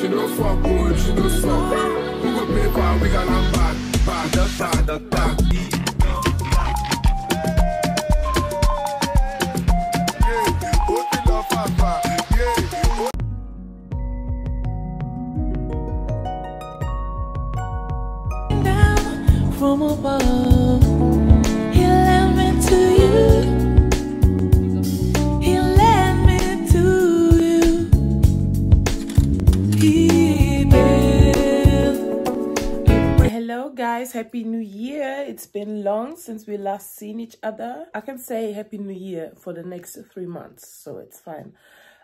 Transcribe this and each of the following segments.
she no fuck good, she no suck. Who go pay for we got a bad. From above, he led me to you. He led me to you. He built. Hello guys, happy new year. It's been long since we last seen each other. I can say happy new year for the next 3 months, so it's fine.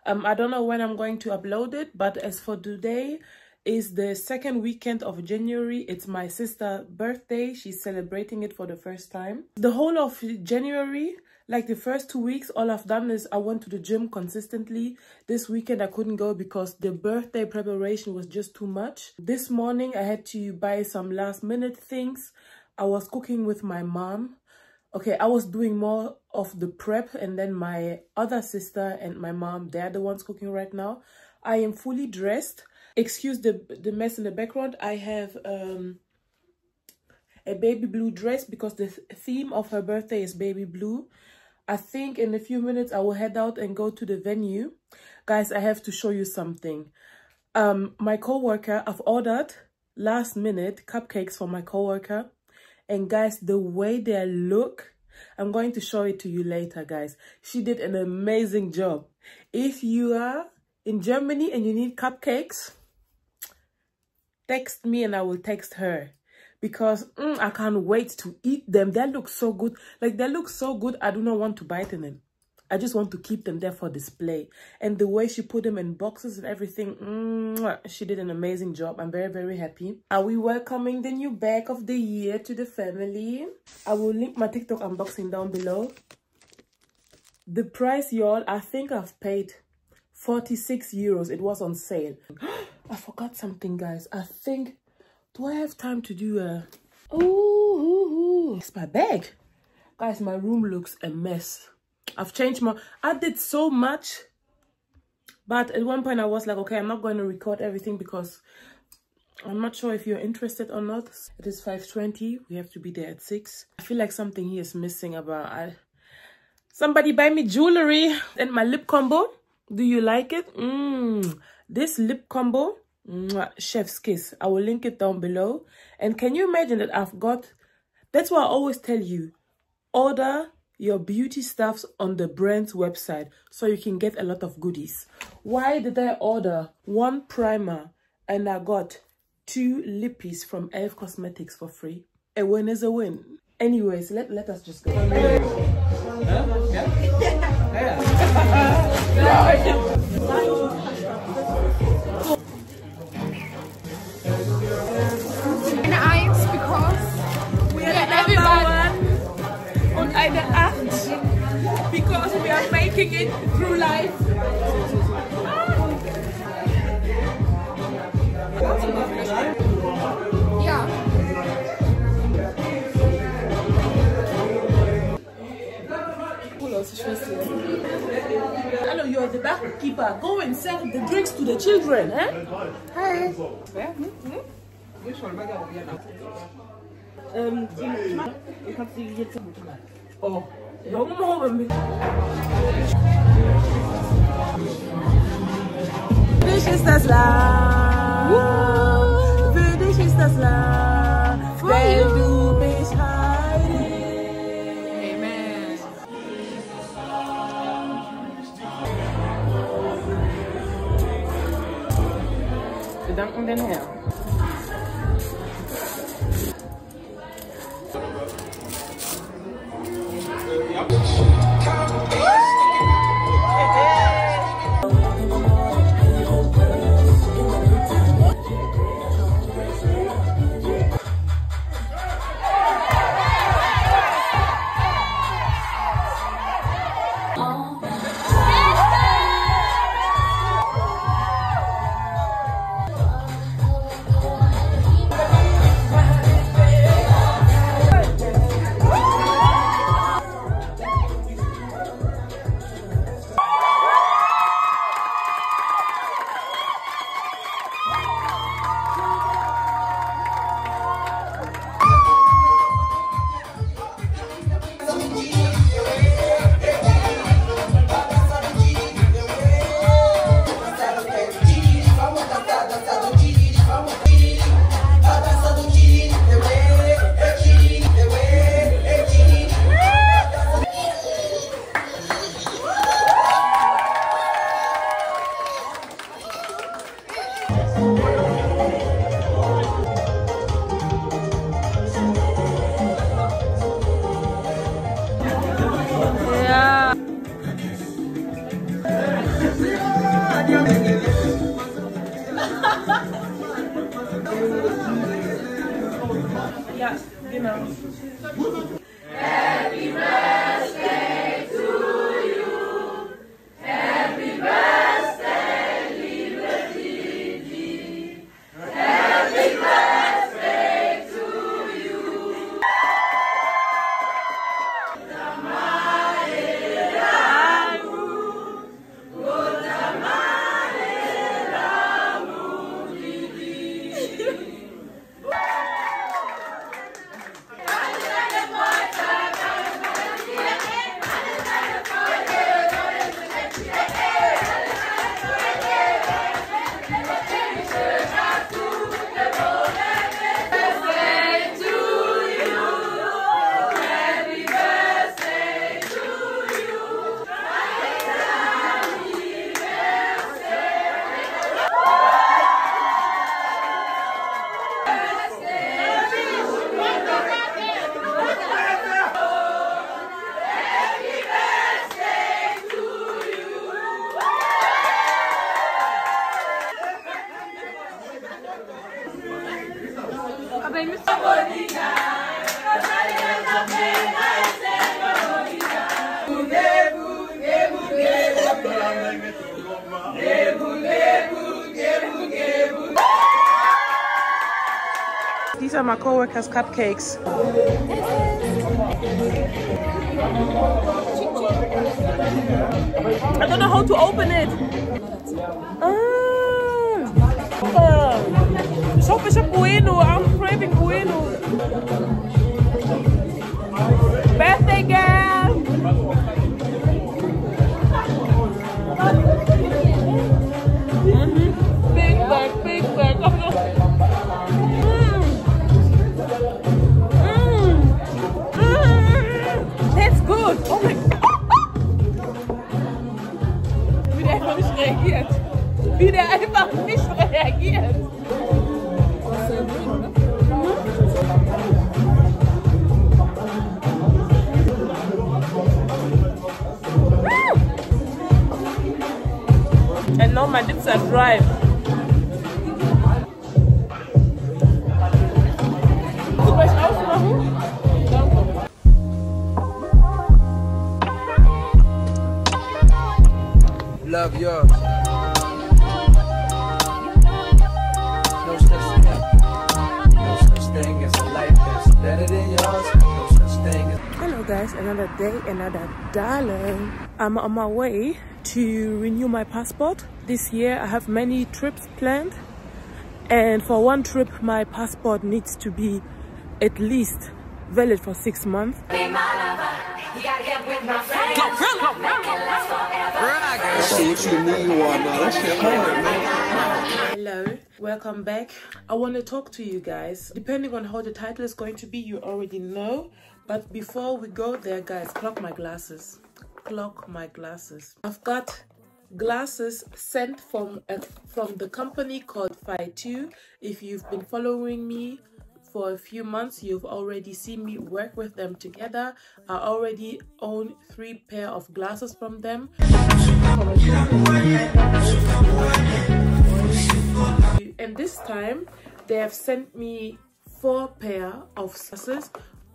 I don't know when I'm going to upload it, but as for today, is the second weekend of January. It's my sister's birthday. She's celebrating it for the first time. The whole of January, like the first 2 weeks, all I've done is I went to the gym consistently. This weekend I couldn't go because the birthday preparation was just too much. This morning I had to buy some last minute things. I was cooking with my mom. Okay, I was doing more of the prep, and then my other sister and my mom, they're the ones cooking right now. I am fully dressed. Excuse the mess in the background. I have a baby blue dress because the theme of her birthday is baby blue. I think in a few minutes I will head out and go to the venue. Guys, I have to show you something. My co-worker, I've ordered last minute cupcakes for my co-worker. And guys, the way they look, I'm going to show it to you later, guys. She did an amazing job. If you are in Germany and you need cupcakes, text me and I will text her, because I can't wait to eat them. They look so good. Like, they look so good. I do not want to bite in them. I just want to keep them there for display. And the way she put them in boxes and everything, she did an amazing job. I'm very, very happy. Are we welcoming the new bag of the year to the family? I will link my TikTok unboxing down below. The price, y'all, I think I've paid 46 euros. It was on sale. I forgot something, guys. I think, do I have time to do a... Oh, it's my bag. Guys, my room looks a mess. I've changed my... I did so much. But at one point I was like, okay, I'm not going to record everything because I'm not sure if you're interested or not. It is 5:20. We have to be there at 6. I feel like something here is missing about... Somebody buy me jewelry and my lip combo. Do you like it? This lip combo, chef's kiss. I will link it down below. And can you imagine that I've got... That's why I always tell you, order your beauty stuffs on the brand's website so you can get a lot of goodies. Why did I order 1 primer and I got 2 lippies from Elf Cosmetics for free? A win is a win. Anyways, let us just go. Eine 8 because we are making it through life. Yeah. Hello, you're the barkeeper. Go and serve the drinks to the children, eh? Hi. Oh, no more. Für dich ist das Land, für dich ist das Land, weil du bist heilig. Amen. Wir danken den Herrn. Yeah. Yeah, you know. Happy birthday to you. Happy birthday, Liberty. Happy birthday to you. These are my co-workers' cupcakes. I don't know how to open it. Shop is a bueno. I'm craving bueno. Birthday girl. Big bag, big bag. That's good. Oh my God. Wie der einfach nicht reagiert. Wie der einfach nicht reagiert. And now my lips are dry. Love yours. No such thing. No such thing as a life that's better than yours. No such thing as. Hello guys, another day, another dollar. I'm on my way to renew my passport. This year I have many trips planned, and for one trip my passport needs to be at least valid for 6 months. Hello, welcome back. I want to talk to you guys. Depending on how the title is going to be, you already know. But before we go there, guys, clock my glasses. Clock my glasses. I've got glasses sent from the company called FYTOO. If you've been following me for a few months, you've already seen me work with them together. I already own 3 pair of glasses from them. And this time they have sent me 4 pair of glasses.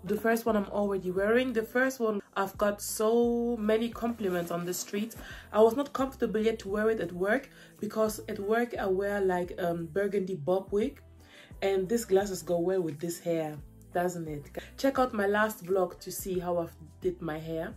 The first one I'm already wearing. The first one, I've got so many compliments on the street. I was not comfortable yet to wear it at work, because at work I wear like burgundy bob wig, and these glasses go well with this hair, doesn't it? Check out my last vlog to see how I did my hair.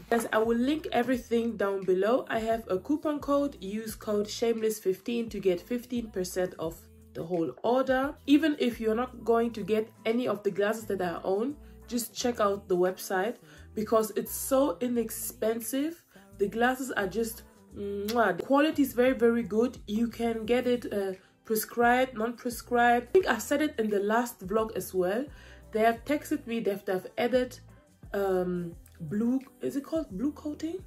Guys, I will link everything down below. I have a coupon code. Use code shameless15 to get 15% off the whole order. Even if you're not going to get any of the glasses that I own, just check out the website, because it's so inexpensive. The glasses are just the quality is very, very good. You can get it prescribed, non-prescribed. I think I said it in the last vlog as well. They have texted me, they've added blue, is it called blue coating?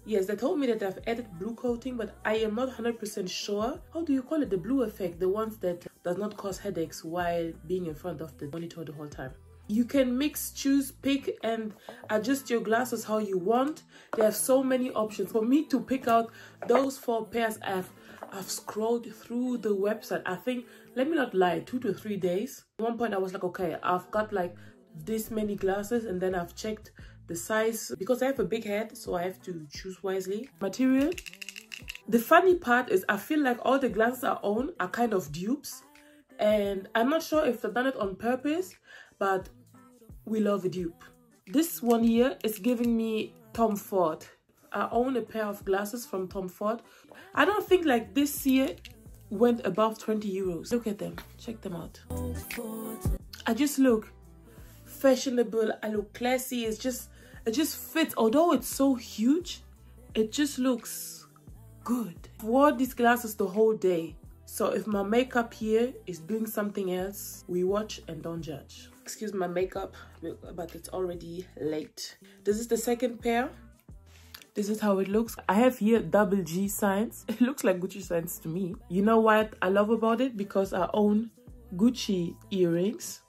Yes, they told me that I've added blue coating, but I am not 100% sure. How do you call it? The blue effect, the ones that does not cause headaches while being in front of the monitor the whole time. You can mix, choose, pick, and adjust your glasses how you want. They have so many options. For me to pick out those 4 pairs, I've scrolled through the website. I think, let me not lie, 2 to 3 days. At one point I was like, okay, I've got like this many glasses, and then I've checked the size because I have a big head, so I have to choose wisely. Material. The funny part is I feel like all the glasses I own are kind of dupes, and I'm not sure if they've done it on purpose, but we love a dupe. This one here is giving me Tom Ford. I own a pair of glasses from Tom Ford. I don't think like this here went above 20 euros. Look at them, check them out. I just look fashionable, I look classy. It just fits. Although it's so huge, it just looks good. I've worn these glasses the whole day, so if my makeup here is doing something else, we watch and don't judge. Excuse my makeup, but it's already late. This is the second pair. This is how it looks. I have here double G signs. It looks like Gucci signs to me. You know what I love about it? Because I own Gucci earrings.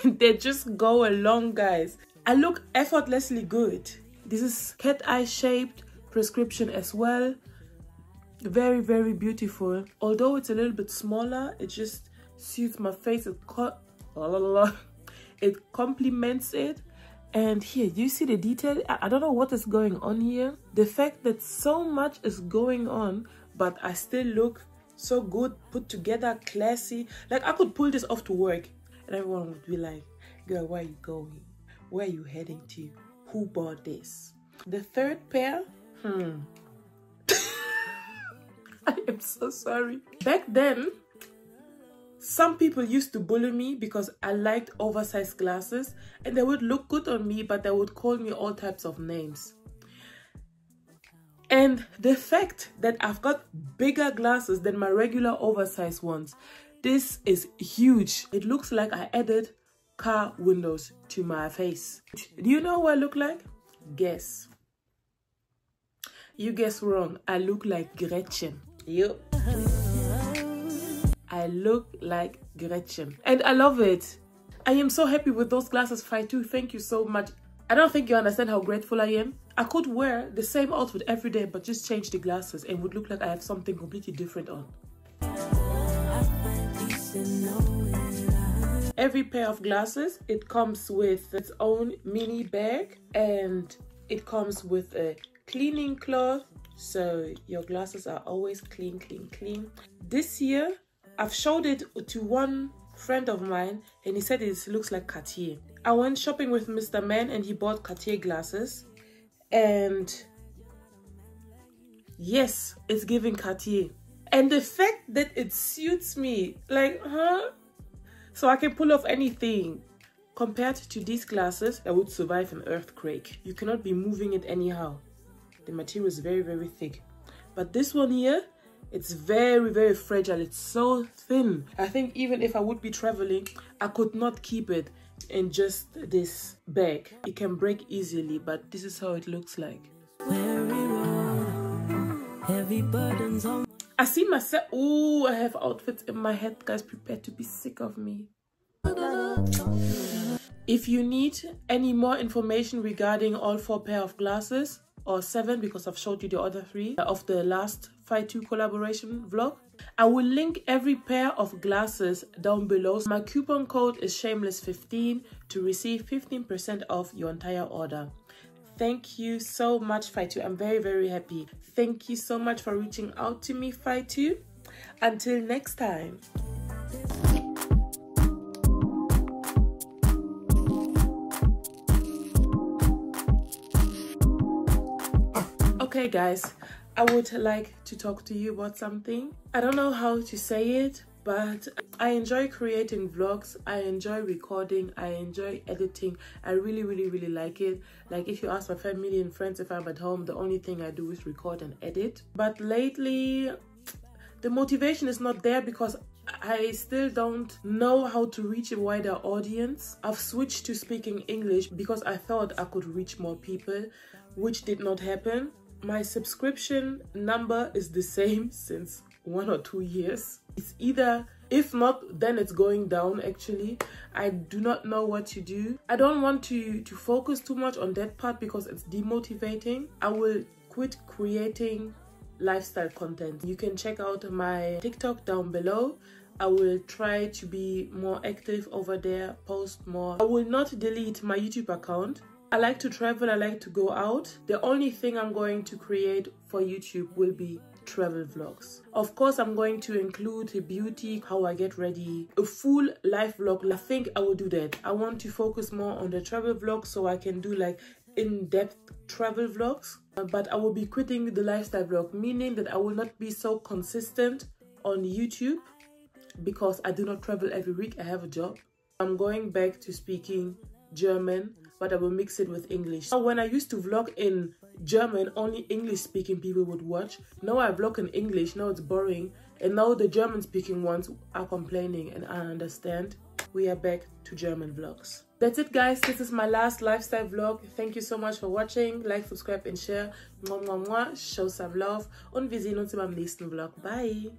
They just go along, guys. I look effortlessly good. This is cat eye shaped prescription as well. Very, very beautiful. Although it's a little bit smaller, it just suits my face. It complements it. And here, do you see the detail? I don't know what is going on here. The fact that so much is going on, but I still look so good, put together, classy. Like I could pull this off to work and everyone would be like, girl, where are you going? Where are you heading to? Who bought this? The third pair, I am so sorry. Back then, some people used to bully me because I liked oversized glasses, and they would look good on me, but they would call me all types of names. And the fact that I've got bigger glasses than my regular oversized ones, this is huge. It looks like I added car windows to my face. Do you know what I look like? Guess. You guess wrong. I look like Gretchen. Yup. I look like Gretchen. And I love it. I am so happy with those glasses, FYTOO. Thank you so much. I don't think you understand how grateful I am. I could wear the same outfit every day, but just change the glasses and would look like I have something completely different on. Every pair of glasses, it comes with its own mini bag, and it comes with a cleaning cloth, so your glasses are always clean, clean, clean. This year, I've showed it to one friend of mine and he said it looks like Cartier. I went shopping with Mr. Man and he bought Cartier glasses, and yes, it's giving Cartier. And the fact that it suits me, like, so I can pull off anything. Compared to these glasses that would survive an earthquake. You cannot be moving it anyhow. The material is very, very thick. But this one here, it's very, very fragile. It's so thin. I think even if I would be traveling, I could not keep it in just this bag. It can break easily, but this is how it looks like. I see myself. Oh, I have outfits in my head. Guys, prepare to be sick of me. If you need any more information regarding all 4 pair of glasses, or 7 because I've showed you the other 3 of the last FYTOO collaboration vlog, I will link every pair of glasses down below. My coupon code is shameless15 to receive 15% off your entire order. Thank you so much, FYTOO. I'm very, very happy. Thank you so much for reaching out to me, FYTOO. Until next time. Okay guys, I would like to talk to you about something. I don't know how to say it, but I enjoy creating vlogs. I enjoy recording. I enjoy editing. I really, really, really like it. Like if you ask my family and friends if I'm at home, the only thing I do is record and edit. But lately, the motivation is not there because I still don't know how to reach a wider audience. I've switched to speaking English because I thought I could reach more people, which did not happen. My subscription number is the same since 1 or 2 years. It's either, if not, then it's going down actually. I do not know what to do. I don't want to focus too much on that part because it's demotivating. I will quit creating lifestyle content. You can check out my TikTok down below. I will try to be more active over there, post more. I will not delete my YouTube account. I like to travel, I like to go out. The only thing I'm going to create for YouTube will be travel vlogs. Of course, I'm going to include beauty, how I get ready, a full life vlog. I think I will do that. I want to focus more on the travel vlogs so I can do like in-depth travel vlogs. But I will be quitting the lifestyle vlog, meaning that I will not be so consistent on YouTube because I do not travel every week. I have a job. I'm going back to speaking German, but I will mix it with English. Now, when I used to vlog in German, only English speaking people would watch. Now I vlog in English, now it's boring. And now the German speaking ones are complaining, and I understand. We are back to German vlogs. That's it, guys. This is my last lifestyle vlog. Thank you so much for watching. Like, subscribe and share. Show some love. Und wir sehen uns beim nächsten Vlog. Bye.